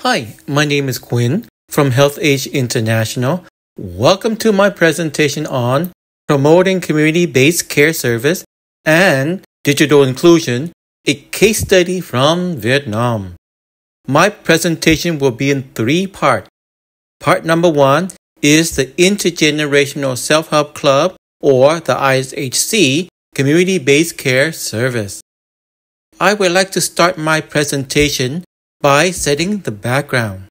Hi, my name is Quyen from HelpAge International. Welcome to my presentation on promoting community-based care service and digital inclusion, a case study from Vietnam. My presentation will be in 3 parts. Part number 1 is the Intergenerational Self-Help Club, or the ISHC, community-based care service. I would like to start my presentation by setting the background.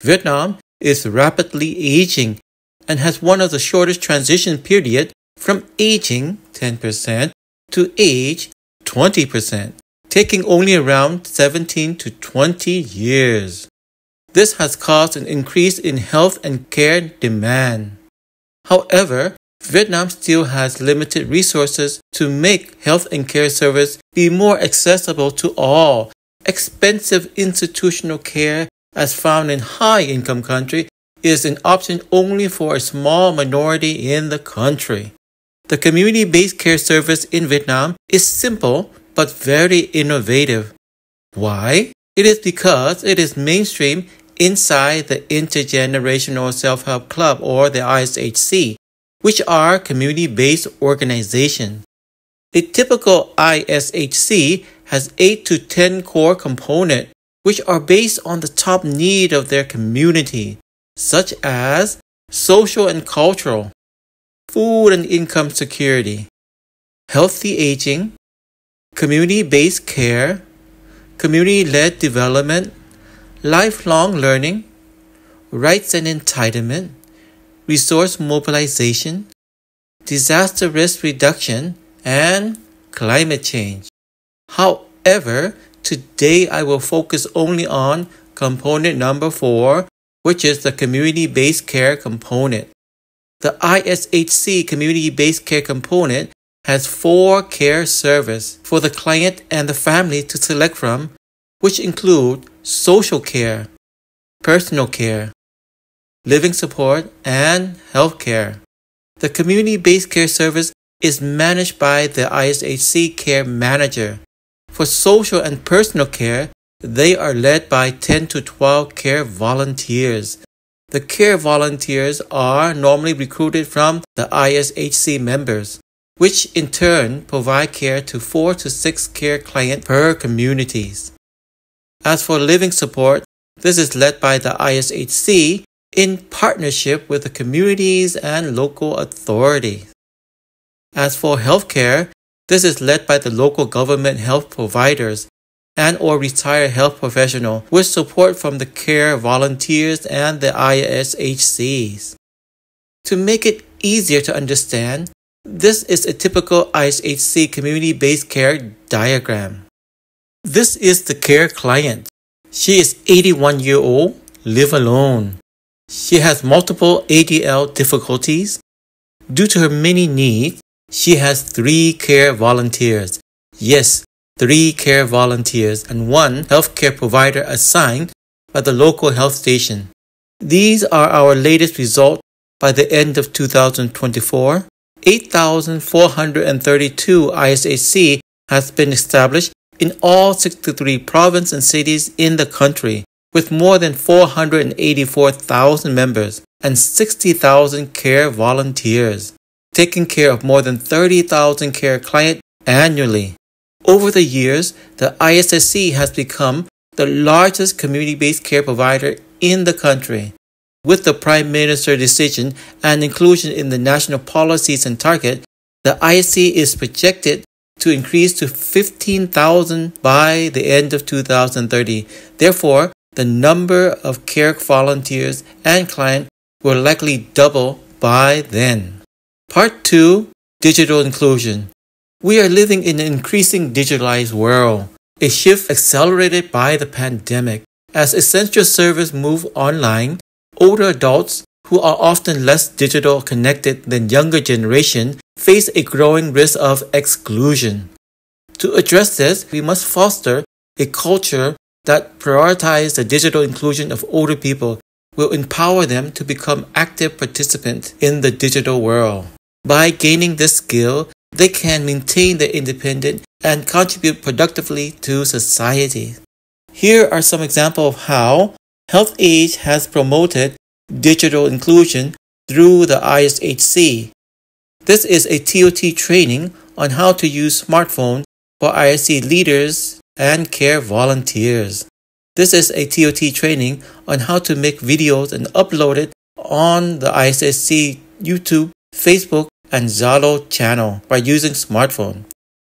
Vietnam is rapidly aging and has one of the shortest transition period from aging 10% to age 20%, taking only around 17 to 20 years. This has caused an increase in health and care demand. However, Vietnam still has limited resources to make health and care service be more accessible to all. Expensive institutional care, as found in high-income countries, is an option only for a small minority in the country. The community-based care service in Vietnam is simple but very innovative. Why? It is because it is mainstream inside the Intergenerational Self-Help Club, or the ISHC, which are community-based organizations. A typical ISHC has 8 to 10 core components, which are based on the top need of their community, such as social and cultural, food and income security, healthy aging, community-based care, community-led development, lifelong learning, rights and entitlement, resource mobilization, disaster risk reduction, and climate change. However, today I will focus only on component number 4, which is the community-based care component. The ISHC community-based care component has 4 care services for the client and the family to select from, which include social care, personal care, living support, and health care. The community-based care service is managed by the ISHC care manager. For social and personal care, they are led by 10 to 12 care volunteers. The care volunteers are normally recruited from the ISHC members, which in turn provide care to 4 to 6 care clients per communities. As for living support, this is led by the ISHC in partnership with the communities and local authorities. As for healthcare, this is led by the local government health providers and or retired health professional with support from the care volunteers and the ISHCs. To make it easier to understand, this is a typical ISHC community-based care diagram. This is the care client. She is 81 years old, live alone. She has multiple ADL difficulties. Due to her many needs, she has 3 care volunteers. Yes, 3 care volunteers and 1 healthcare provider assigned by the local health station. These are our latest results by the end of 2024. 8,432 ISHC has been established in all 63 provinces and cities in the country, with more than 484,000 members and 60,000 care volunteers, taking care of more than 30,000 care clients annually. Over the years, the ISHC has become the largest community-based care provider in the country. With the Prime Minister's decision and inclusion in the national policies and target, the ISHC is projected to increase to 15,000 by the end of 2030. Therefore, the number of care volunteers and clients will likely double by then. Part 2, Digital Inclusion. We are living in an increasing digitalized world, a shift accelerated by the pandemic. As essential services move online, older adults, who are often less digital connected than younger generation, face a growing risk of exclusion. To address this, we must foster a culture that prioritizes the digital inclusion of older people, will empower them to become active participants in the digital world. By gaining this skill, they can maintain their independence and contribute productively to society. Here are some examples of how HelpAge has promoted digital inclusion through the ISHC. This is a TOT training on how to use smartphone for ISC leaders and care volunteers. This is a TOT training on how to make videos and upload it on the ISHC YouTube, Facebook, and Zalo channel by using smartphone.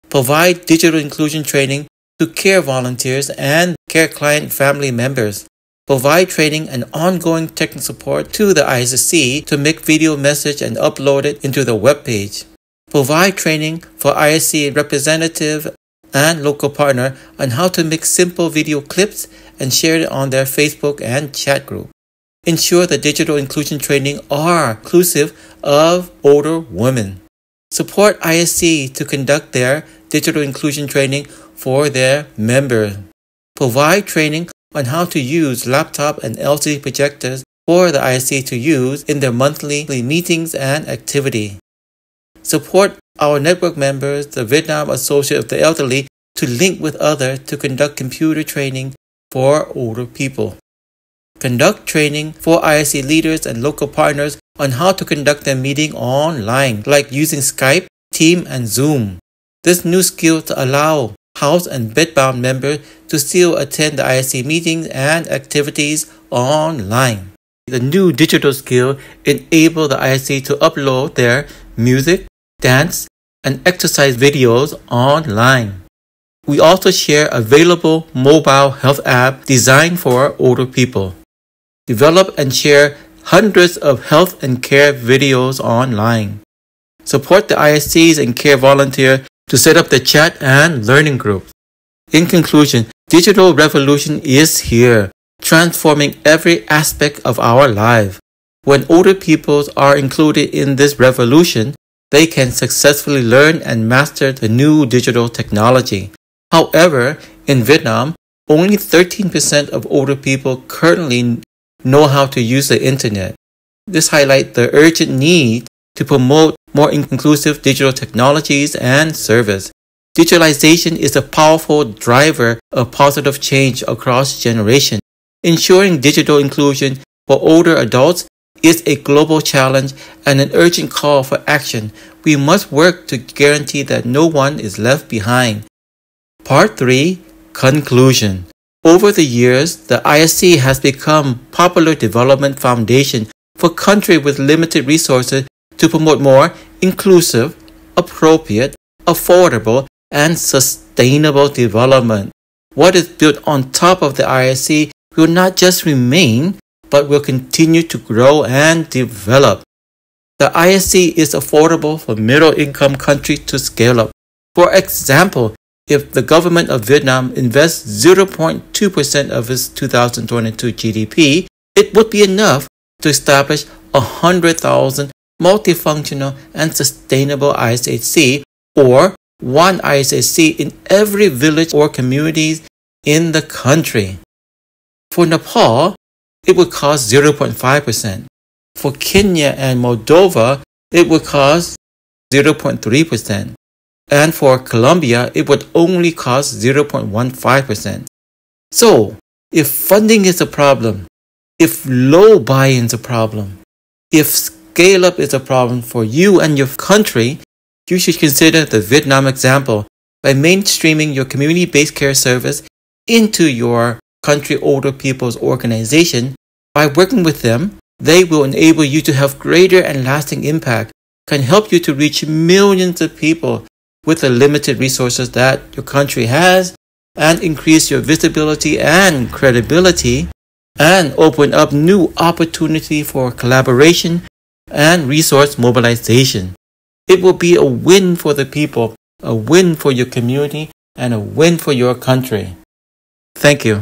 Provide digital inclusion training to care volunteers and care client family members. Provide training and ongoing technical support to the ISHC to make video message and upload it into the web page. Provide training for ISC representative and local partner on how to make simple video clips and share it on their Facebook and chat group. Ensure the digital inclusion training are inclusive of older women. Support ISC to conduct their digital inclusion training for their members. Provide training on how to use laptop and LCD projectors for the ISC to use in their monthly meetings and activity. Support our network members, the Vietnam Association of the Elderly, to link with others to conduct computer training for older people. Conduct training for ISC leaders and local partners on how to conduct their meeting online, like using Skype, Teams, and Zoom. This new skill to allow house and bedbound members to still attend the ISC meetings and activities online. The new digital skill enables the ISC to upload their music, dance, and exercise videos online. We also share available mobile health app designed for older people. Develop and share hundreds of health and care videos online. Support the ISCs and care volunteers to set up the chat and learning groups. In conclusion, digital revolution is here, transforming every aspect of our life. When older people are included in this revolution, they can successfully learn and master the new digital technology. However, in Vietnam, only 13% of older people currently know how to use the internet. This highlights the urgent need to promote more inclusive digital technologies and service. Digitalization is a powerful driver of positive change across generations. Ensuring digital inclusion for older adults is a global challenge and an urgent call for action. We must work to guarantee that no one is left behind. Part 3. Conclusion. Over the years, the ISC has become a popular development foundation for countries with limited resources to promote more inclusive, appropriate, affordable, and sustainable development. What is built on top of the ISC will not just remain, but will continue to grow and develop. The ISC is affordable for middle-income countries to scale up. For example, if the government of Vietnam invests 0.2% of its 2022 GDP, it would be enough to establish 100,000 multifunctional and sustainable ISHC, or one ISHC in every village or community in the country. For Nepal, it would cost 0.5%. For Kenya and Moldova, it would cost 0.3%. And for Colombia, it would only cost 0.15%. So, if funding is a problem, if low buy-in is a problem, if scale-up is a problem for you and your country, you should consider the Vietnam example by mainstreaming your community-based care service into your country older people's organization. By working with them, they will enable you to have greater and lasting impact, can help you to reach millions of people with the limited resources that your country has, and increase your visibility and credibility, and open up new opportunity for collaboration and resource mobilization. It will be a win for the people, a win for your community, and a win for your country. Thank you.